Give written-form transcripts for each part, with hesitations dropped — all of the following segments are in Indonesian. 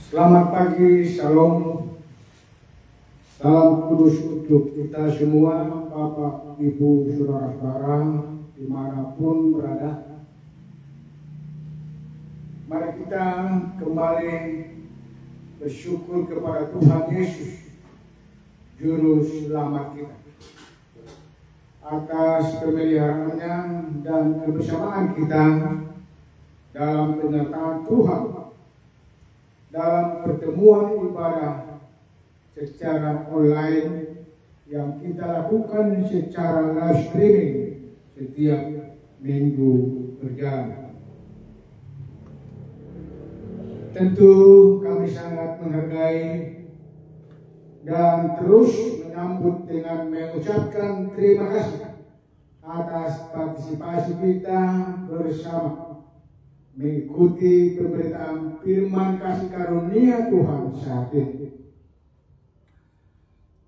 Selamat pagi, shalom. Salam kudus untuk kita semua, Bapak, Ibu, Saudara-saudara, dimanapun berada. Mari kita kembali bersyukur kepada Tuhan Yesus, Juru Selamat kita, atas pemeliharaannya dan kebersamaan kita dalam penyertaan Tuhan, dalam pertemuan ibadah secara online yang kita lakukan secara live streaming setiap minggu berjalan. Tentu kami sangat menghargai dan terus menyambut dengan mengucapkan terima kasih atas partisipasi kita bersama mengikuti pemberitaan firman kasih karunia Tuhan saat ini.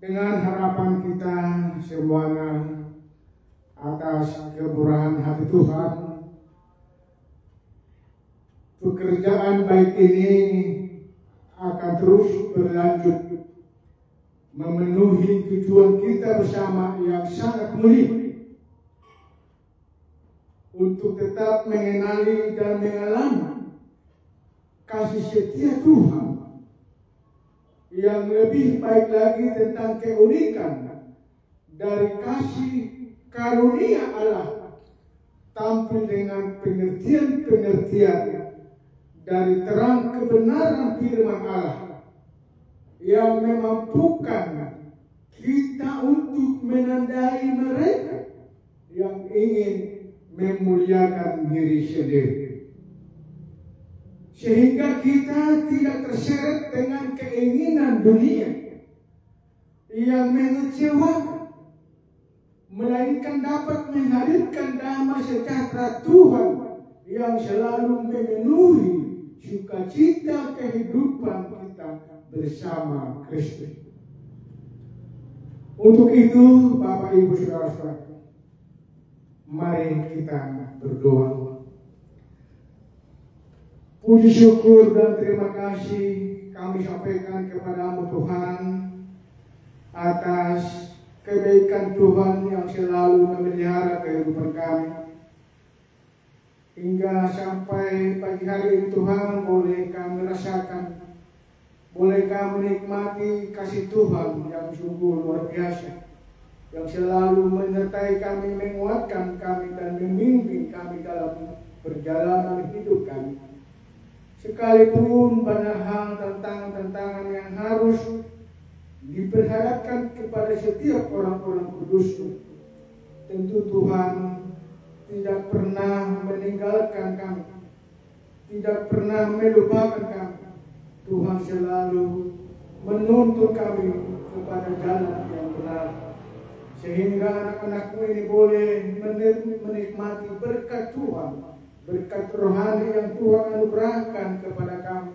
Dengan harapan kita semuanya atas kemurahan hati Tuhan, pekerjaan baik ini akan terus berlanjut memenuhi tujuan kita bersama yang sangat mulia, untuk tetap mengenali dan mengalami kasih setia Tuhan yang lebih baik lagi tentang keunikan dari kasih karunia Allah, tampil dengan pengertian-pengertian dari terang kebenaran firman Allah yang memampukan kita untuk menandai mereka yang ingin memuliakan diri sendiri, sehingga kita tidak terseret dengan keinginan dunia yang mengecewakan, melainkan dapat menghadirkan damai sejahtera Tuhan yang selalu memenuhi sukacita kehidupan kita bersama Kristus. Untuk itu, Bapak, Ibu, Saudara-saudara, mari kita berdoa. Puji syukur dan terima kasih kami sampaikan kepada-Mu Tuhan atas kebaikan Tuhan yang selalu memelihara kehidupan kami. Hingga sampai pagi hari ini Tuhan, boleh kami rasakan, boleh kami menikmati kasih Tuhan yang sungguh luar biasa, yang selalu menyertai kami, menguatkan kami, dan memimpin kami dalam perjalanan hidup kami. Sekalipun banyak hal tantangan yang harus diperhadapkan kepada setiap orang-orang kudus, tentu Tuhan tidak pernah meninggalkan kami, tidak pernah melupakan kami. Tuhan selalu menuntun kami kepada jalan yang benar, sehingga anak-anak-Mu ini boleh menikmati berkat Tuhan, berkat rohani yang Tuhan anugerahkan kepada kami,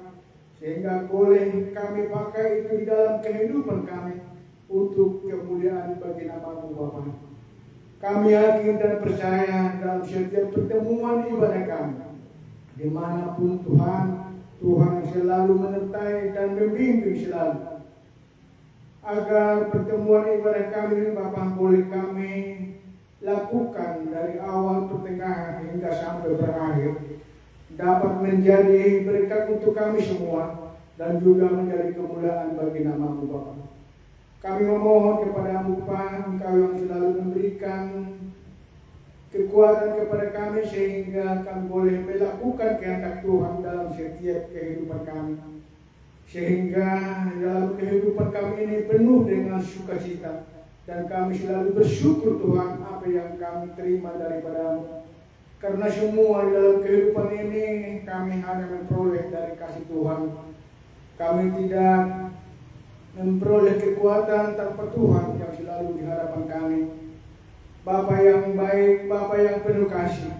sehingga boleh kami pakai itu di dalam kehidupan kami untuk kemuliaan bagi nama-Mu Bapa. Kami yakin dan percaya dalam setiap pertemuan ibadah kami, dimanapun Tuhan selalu menyertai dan membimbing selalu, agar pertemuan ibadah kami Bapa boleh kami lakukan dari awal, pertengahan hingga sampai berakhir, dapat menjadi berkat untuk kami semua dan juga menjadi kemuliaan bagi nama-Mu Bapa. Kami memohon kepada-Mu Bapa, Engkau yang selalu memberikan kekuatan kepada kami sehingga kami boleh melakukan kehendak Tuhan dalam setiap kehidupan kami, sehingga dalam kehidupan kami ini penuh dengan sukacita, dan kami selalu bersyukur Tuhan apa yang kami terima daripada-Mu, karena semua dalam kehidupan ini kami hanya memperoleh dari kasih Tuhan. Kami tidak memperoleh kekuatan tanpa Tuhan yang selalu di hadapan kami. Bapa yang baik, Bapa yang penuh kasih,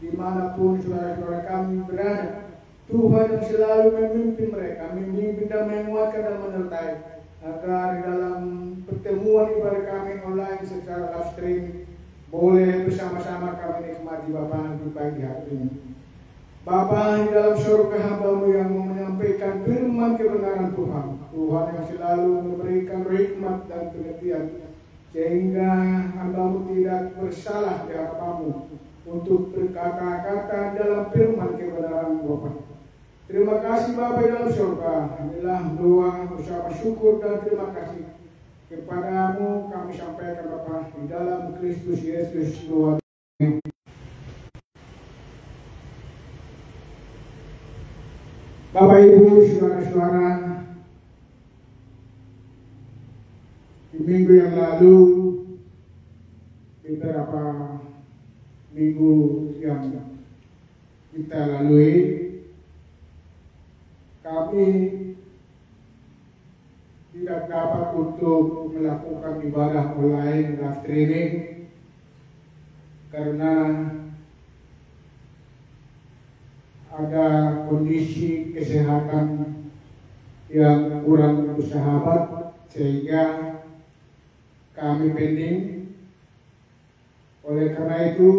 dimanapun saudara-saudara kami berada, Tuhan yang selalu memimpin mereka, memimpin dan menguatkan dan menyertai, agar dalam pertemuan ibadah kami online secara live streaming, boleh bersama-sama kami nikmati Bapa di pagi hari ini. Bapa, di dalam surga hamba-Mu yang menyampaikan firman kebenaran Tuhan, Tuhan yang selalu memberikan hikmat dan pengertian, sehingga hamba-Mu tidak bersalah di hadapan-Mu untuk berkata-kata dalam firman kebenaran Bapa. Terima kasih Bapa di dalam surga. Inilah doa, ucapan syukur dan terima kasih kepadamu kami sampaikan Bapa di dalam Kristus Yesus Tuhan. Bapak Ibu, saudara-saudara, di minggu yang lalu, beberapa minggu yang kita lalui, kami tidak dapat untuk melakukan ibadah online live streaming karena ada kondisi kesehatan yang kurang bersahabat, sehingga kami pending. Oleh karena itu,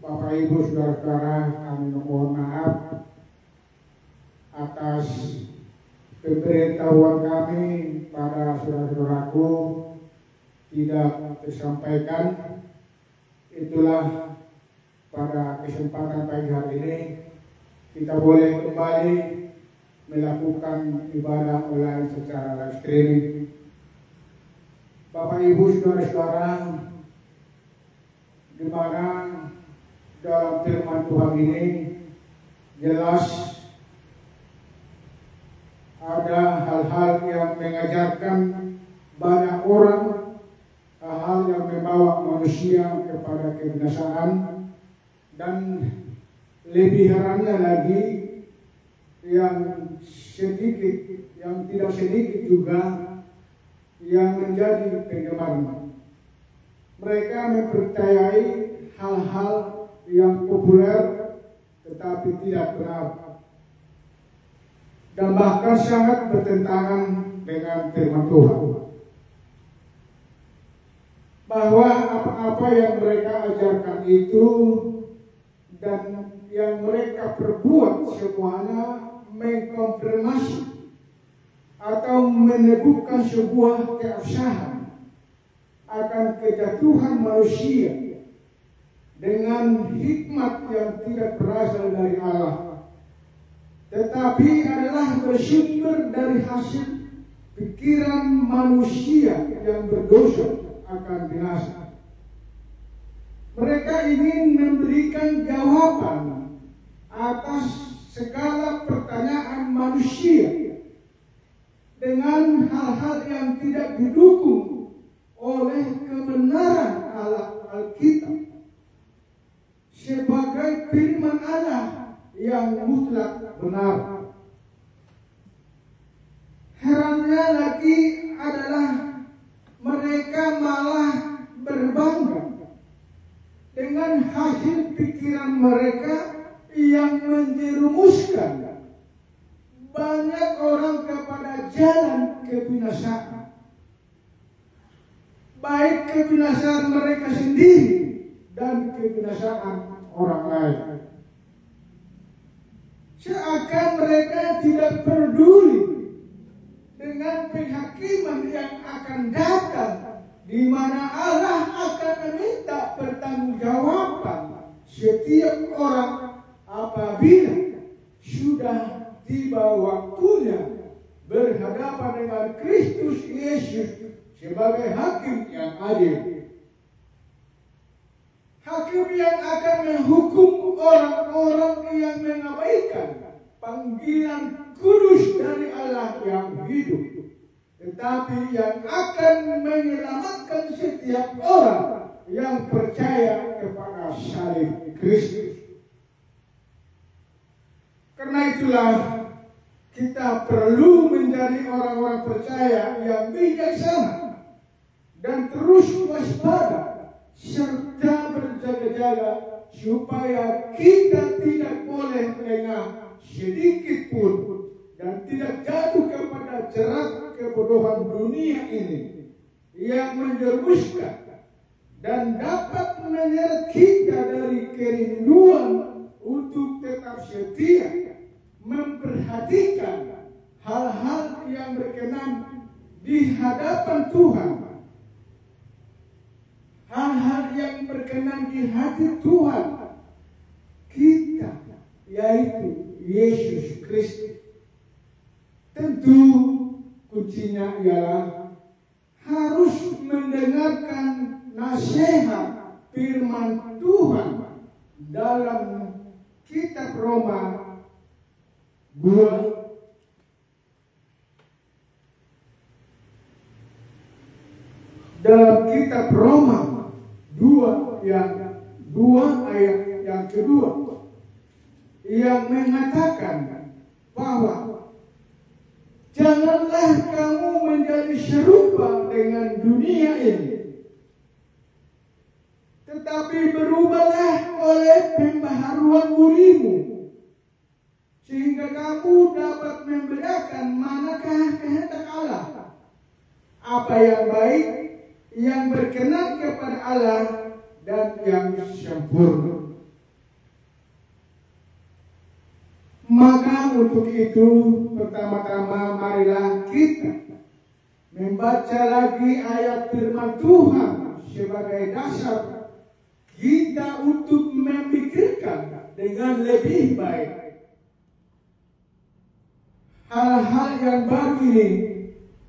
Bapak Ibu saudara-saudara, kami mohon maaf atas pemberitahuan kami pada saudara-saudaraku tidak tersampaikan. Itulah pada kesempatan pagi hari ini kita boleh kembali melakukan ibadah online secara live streaming. Bapak Ibu saudara-saudara, di mana dalam firman Tuhan ini jelas ada hal-hal yang mengajarkan banyak orang, hal-hal yang membawa manusia kepada kebinasaan, dan lebih herannya lagi yang tidak sedikit juga yang menjadi penggemar. Mereka mempercayai hal-hal yang populer tetapi tidak benar dan bahkan sangat bertentangan dengan firman Tuhan. Bahwa apa-apa yang mereka ajarkan itu dan yang mereka perbuat semuanya mengkonfirmasi atau meneguhkan sebuah keabsahan akan kejatuhan manusia dengan hikmat yang tidak berasal dari Allah, tetapi adalah bersumber dari hasil pikiran manusia yang berdosa akan binasa. Mereka ingin memberikan jawaban atas segala pertanyaan manusia dengan hal-hal yang tidak didukung oleh kebenaran Alkitab sebagai firman Allah yang mutlak benar. Herannya lagi adalah mereka malah berbangga dengan hasil pikiran mereka yang menjerumuskan banyak orang kepada jalan kebinasaan, baik kebinasaan mereka sendiri dan kebinasaan orang lain. Seakan mereka tidak peduli dengan penghakiman yang akan datang, di mana Allah akan meminta pertanggungjawaban setiap orang apabila sudah tiba waktunya berhadapan dengan Kristus Yesus sebagai hakim yang adil. Hakim yang akan menghukum orang-orang yang mengabaikan panggilan kudus dari Allah yang hidup, tetapi yang akan menyelamatkan setiap orang yang percaya kepada salib Kristus. Karena itulah kita perlu menjadi orang-orang percaya yang bijaksana dan terus waspada serta berjaga-jaga supaya kita tidak boleh lengah sedikit pun dan tidak jatuh kepada jerat kebodohan dunia ini yang menjerumuskan dan dapat menyeret kita dari kerinduan untuk tetap setia memperhatikan hal-hal yang berkenan di hadapan Tuhan, hal-hal yang berkenan di hati Tuhan kita, yaitu Yesus Kristus. Tentu kuncinya ialah harus mendengarkan nasihat firman Tuhan dalam kitab Roma 2 ayat yang kedua yang mengatakan bahwa janganlah kamu menjadi serupa dengan dunia ini, tetapi berubahlah oleh pembaharuan burimu, sehingga kamu dapat membedakan manakah kehendak Allah, apa yang baik, yang berkenan kepada Allah, dan yang sempurna. Maka untuk itu pertama-tama marilah kita membaca lagi ayat firman Tuhan sebagai dasar kita untuk memikirkan dengan lebih baik hal-hal yang baru ini.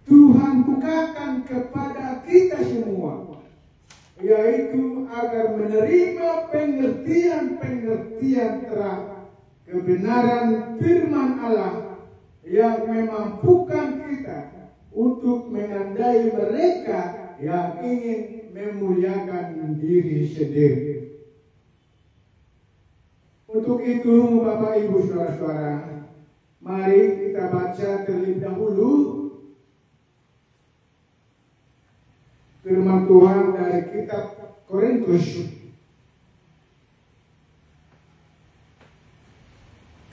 Tuhan bukakan kepada kita semua, yaitu agar menerima pengertian-pengertian terang kebenaran firman Allah yang memampukan kita untuk menandai mereka yang ingin memuliakan diri sendiri. Untuk itu, Bapak Ibu Saudara-saudara, mari kita baca terlebih dahulu firman Tuhan dari kitab Korintus,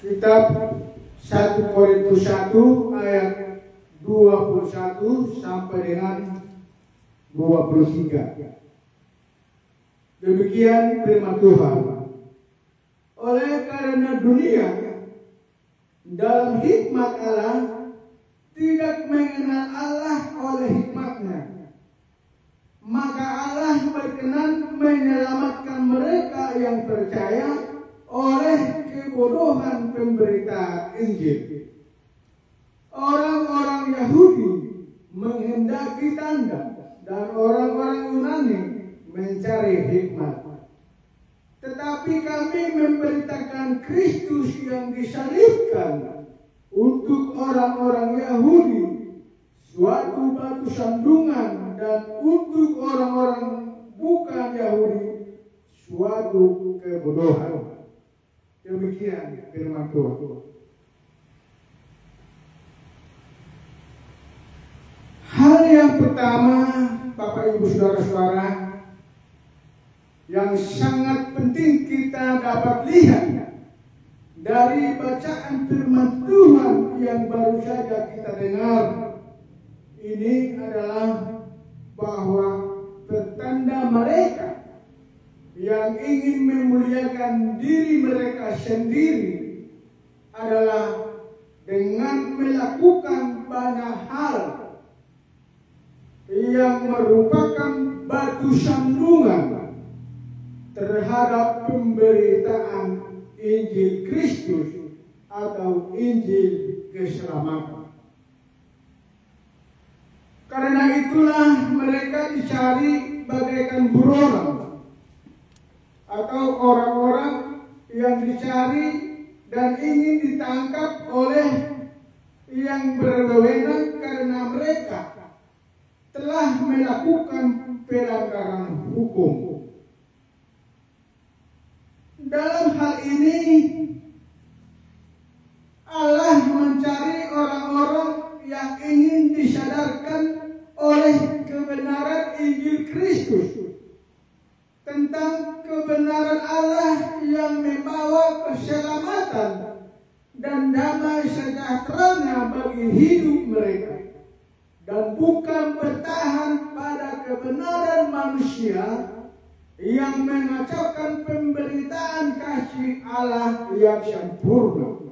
kitab 1 Korintus 1 ayat 21 sampai dengan 23. Demikian firman Tuhan. Oleh karena dunia dalam hikmat Allah tidak mengenal Allah oleh hikmatnya, maka Allah berkenan menyelamatkan mereka yang percaya oleh kebodohan pemberitaan Injil. Orang-orang Yahudi menghendaki tanda dan orang-orang Yunani mencari hikmat. Tetapi kami memberitakan Kristus yang disalibkan untuk orang-orang Yahudi suatu batu sandungan, dan untuk orang-orang bukan Yahudi suatu kebodohan. Demikian firman Tuhan. Hal yang pertama, Bapak Ibu Saudara-saudara, yang sangat penting kita dapat lihat dari bacaan firman Tuhan yang baru saja kita dengar ini adalah bahwa pertanda mereka yang ingin memuliakan diri mereka sendiri adalah dengan melakukan banyak hal yang merupakan batu sandungan terhadap pemberitaan Injil Kristus atau Injil keselamatan. Karena itulah mereka dicari bagaikan buronan atau orang-orang yang dicari dan ingin ditangkap oleh yang berwenang karena mereka telah melakukan pelanggaran hukum. Dalam hal ini Allah mencari orang-orang yang ingin disadarkan oleh kebenaran Injil Kristus tentang kebenaran Allah yang membawa keselamatan dan damai sejahteranya bagi hidup mereka, dan bukan bertahan pada kebenaran manusia yang mengacaukan pemberitaan kasih Allah yang sempurna.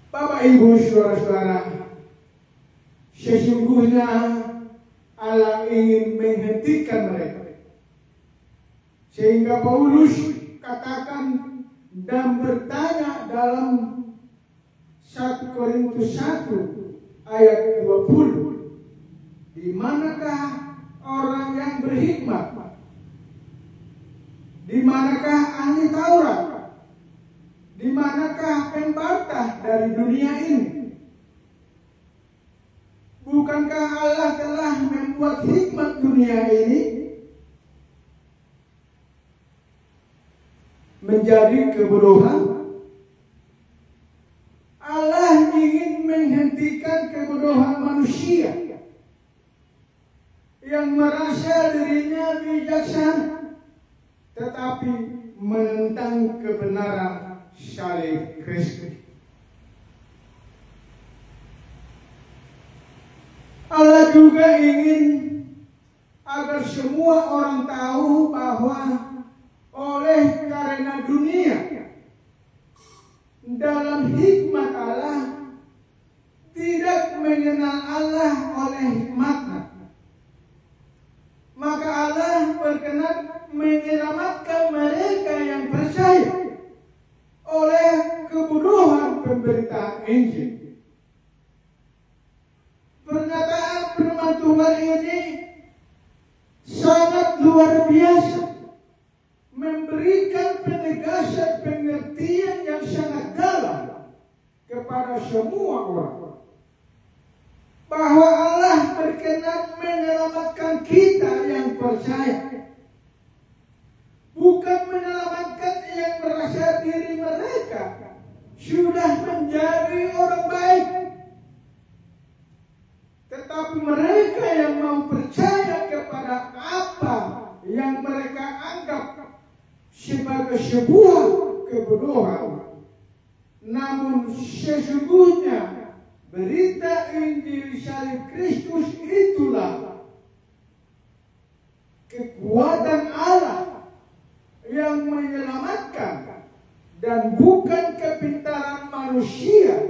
Bapak Ibu saudara-saudara, sesungguhnya Allah ingin menghentikan mereka. Sehingga Paulus katakan dan bertanya dalam 1 Korintus 1 ayat 20, di manakah orang yang berhikmat? Di manakah ahli Taurat? Di manakah pembantah dari dunia ini? Bukankah Allah telah membuat hikmat dunia ini menjadi kebodohan? Allah ingin menghentikan kebodohan manusia yang merasa dirinya bijaksana, tetapi menentang kebenaran salib Kristus. Allah juga ingin agar semua orang tahu bahwa oleh karena dunia dalam hikmat Allah tidak mengenal Allah oleh hikmatnya, maka Allah berkenan menyelamatkan mereka yang percaya oleh kebodohan pemberitaan Injil. Pernyataan firman Tuhan ini sangat luar biasa, memberikan penegasan pengertian yang sangat dalam kepada semua orang, bahwa Allah berkenan menyelamatkan kita yang percaya, bukan menyelamatkan yang merasa diri mereka sudah menjadi orang baik, tetapi mereka yang mau percaya kepada apa yang mereka anggap sebagai sebuah kebodohan. Namun sesungguhnya berita Injil salib Kristus itulah kekuatan Allah yang menyelamatkan, dan bukan kepintaran manusia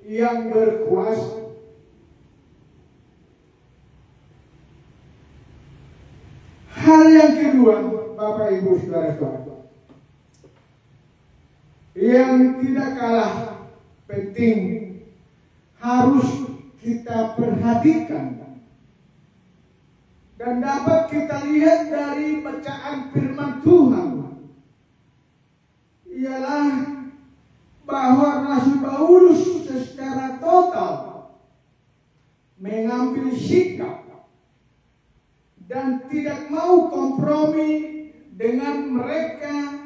yang berkuasa. Hal yang kedua, Bapak Ibu saudara-saudara, yang tidak kalah penting harus kita perhatikan dan dapat kita lihat dari bacaan firman Tuhan, ialah bahwa Rasul Paulus secara total mengambil sikap dan tidak mau kompromi dengan mereka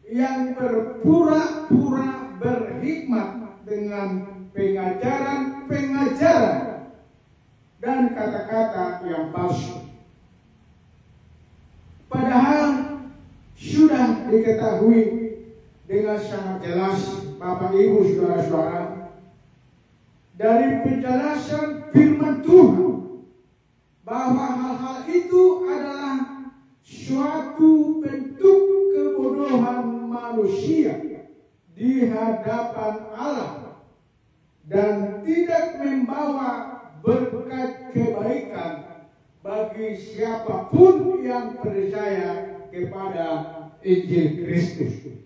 yang berpura-pura berhikmat dengan pengajaran dan kata-kata yang palsu. Padahal sudah diketahui dengan sangat jelas, Bapak Ibu saudara-saudara, dari penjelasan firman Tuhan, bahwa hal-hal itu adalah suatu bentuk kebodohan manusia di hadapan Allah dan tidak membawa berkat kebaikan bagi siapapun yang percaya kepada Injil Kristus.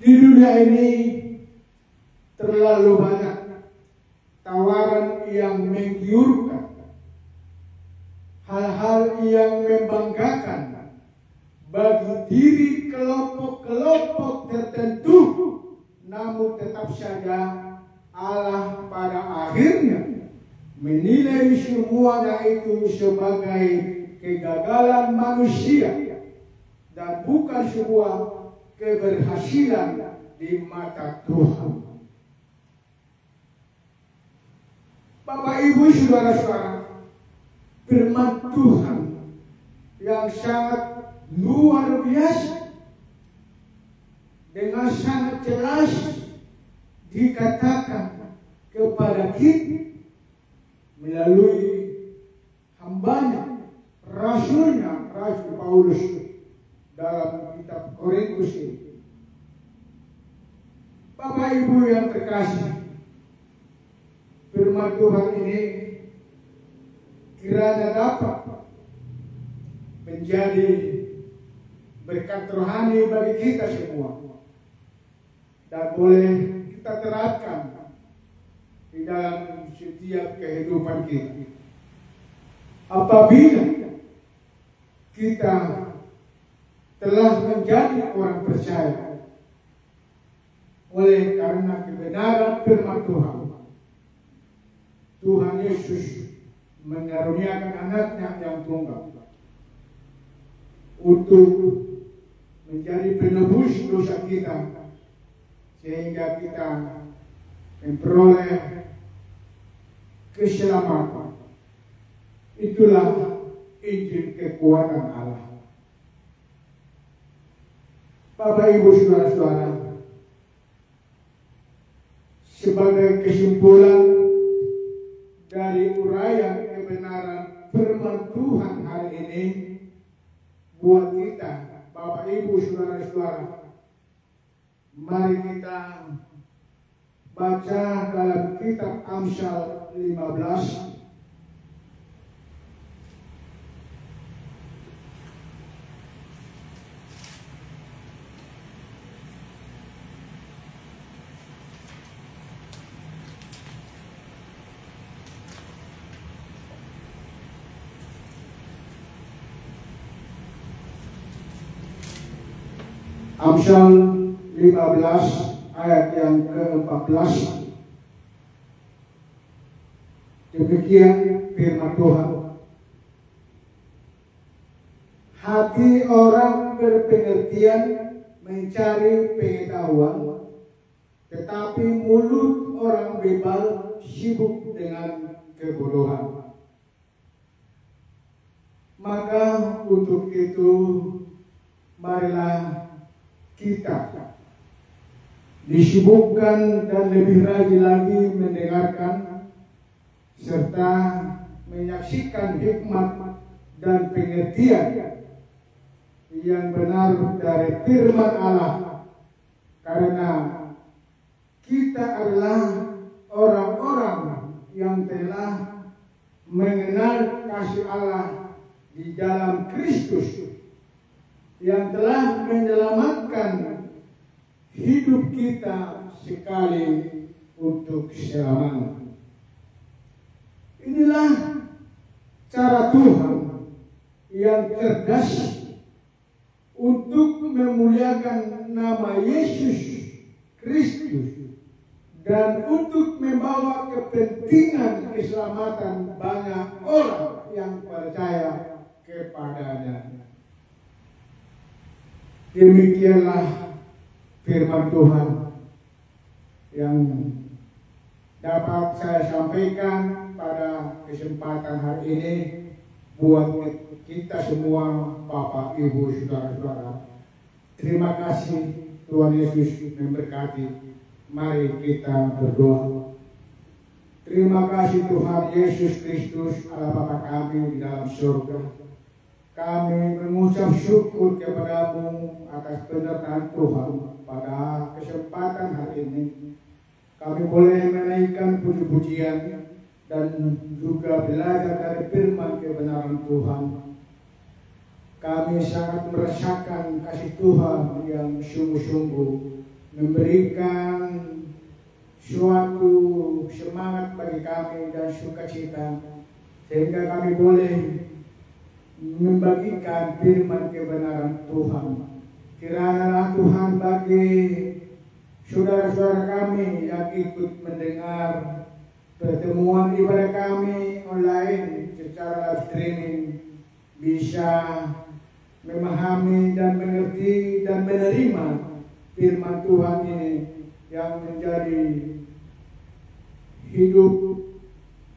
Di dunia ini terlalu banyak tawaran yang menggiurkan, hal-hal yang membanggakan bagi diri kelompok-kelompok tertentu, namun tetap saja Allah pada akhirnya menilai semuanya itu sebagai kegagalan manusia dan bukan sebuah keberhasilan di mata Tuhan. Bapak Ibu saudara-saudara, firman Tuhan yang sangat luar biasa dengan sangat jelas dikatakan kepada kita melalui hambanya, rasulnya, Rasul Paulus dalam kitab Korintus ini. Bapak Ibu yang terkasih, firman Tuhan ini kiranya dapat menjadi berkat rohani bagi kita semua dan boleh kita terapkan di dalam setiap kehidupan kita. Apabila kita telah menjadi orang percaya oleh karena kebenaran firman Tuhan, Tuhan Yesus mengaruniakan anaknya yang tunggal untuk menjadi penebus dosa kita, sehingga kita memperoleh keselamatan. Itulah Injil kekuatan Allah. Bapak Ibu saudara-saudara, sebagai kesimpulan dari uraian kebenaran firman Tuhan hari ini buat kita, Bapak Ibu saudara-saudara, mari kita baca dalam kitab Amsal 15 Amsal 15 ayat yang ke-14. Demikian firman Tuhan. Hati orang berpengertian mencari pengetahuan, tetapi mulut orang bebal sibuk dengan kebodohan. Maka untuk itu marilah kita disibukkan dan lebih rajin lagi mendengarkan serta menyaksikan hikmat dan pengertian yang benar dari firman Allah, karena kita adalah orang-orang yang telah mengenal kasih Allah di dalam Kristus, yang telah menyelamatkan hidup kita sekali untuk selamanya. Inilah cara Tuhan yang cerdas untuk memuliakan nama Yesus Kristus dan untuk membawa kepentingan keselamatan banyak orang yang percaya kepadanya. Demikianlah firman Tuhan yang dapat saya sampaikan pada kesempatan hari ini buat kita semua, Bapak, Ibu, saudara-saudara. Terima kasih, Tuhan Yesus memberkati. Mari kita berdoa. Terima kasih Tuhan Yesus Kristus, Allah Bapa kami di dalam surga. Kami mengucap syukur kepada-Mu atas penyertaan Tuhan pada kesempatan hari ini. Kami boleh menaikkan puji-pujian dan juga belajar dari firman kebenaran Tuhan. Kami sangat merasakan kasih Tuhan yang sungguh-sungguh memberikan suatu semangat bagi kami dan sukacita, sehingga kami boleh membagikan firman kebenaran Tuhan. Kiranya Tuhan bagi saudara-saudara kami yang ikut mendengar pertemuan ibadah kami online secara live streaming bisa memahami dan mengerti dan menerima firman Tuhan ini yang menjadi hidup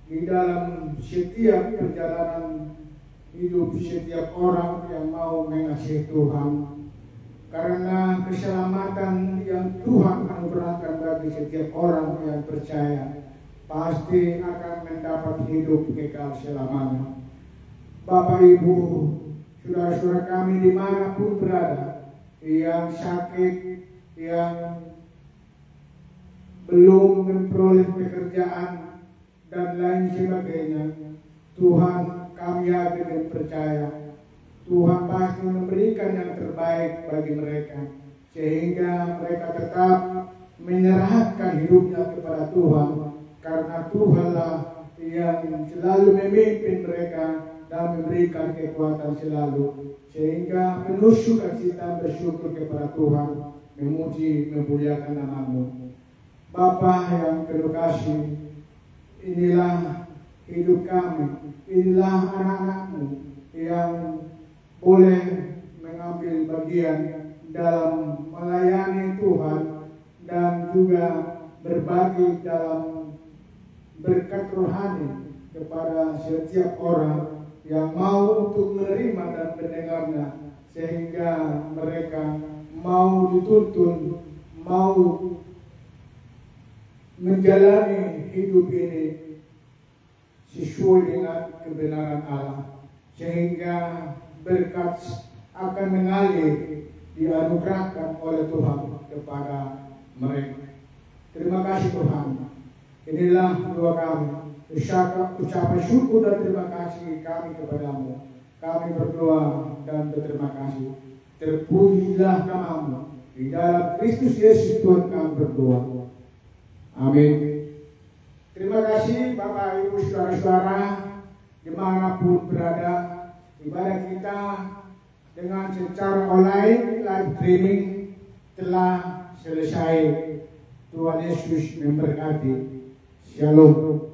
di dalam setiap perjalanan hidup setiap orang yang mau mengasihi Tuhan, karena keselamatan yang Tuhan anugerahkan bagi setiap orang yang percaya pasti akan mendapat hidup kekal selamanya. Bapak Ibu, saudara-saudara kami dimanapun berada, yang sakit, yang belum memperoleh pekerjaan dan lain sebagainya, Tuhan kami yakin dan percaya Tuhan pasti memberikan yang terbaik bagi mereka, sehingga mereka tetap menyerahkan hidupnya kepada Tuhan, karena Tuhanlah yang selalu memimpin mereka dan memberikan kekuatan selalu, sehingga penuh sukacita bersyukur kepada Tuhan, memuji memuliakan nama-Mu. Bapa yang penuh kasih, inilah hidup kami, inilah anak-anak-Mu yang boleh mengambil bagian dalam melayani Tuhan dan juga berbagi dalam berkat rohani kepada setiap orang yang mau untuk menerima dan mendengarnya, sehingga mereka mau dituntun, mau menjalani hidup ini sesuai dengan kebenaran Allah, sehingga berkat akan mengalir dianugerahkan oleh Tuhan kepada mereka. Terima kasih Tuhan. Inilah doa kami. Ucapan syukur dan terima kasih kami kepadamu. Kami berdoa dan berterima kasih. Terpujilah namamu. Di dalam Kristus Yesus Tuhan kami berdoa. Amin. Terima kasih Bapak Ibu Saudara-saudara dimanapun berada. Ibadah kita dengan secara online live streaming telah selesai. Tuhan Yesus memberkati. Shalom.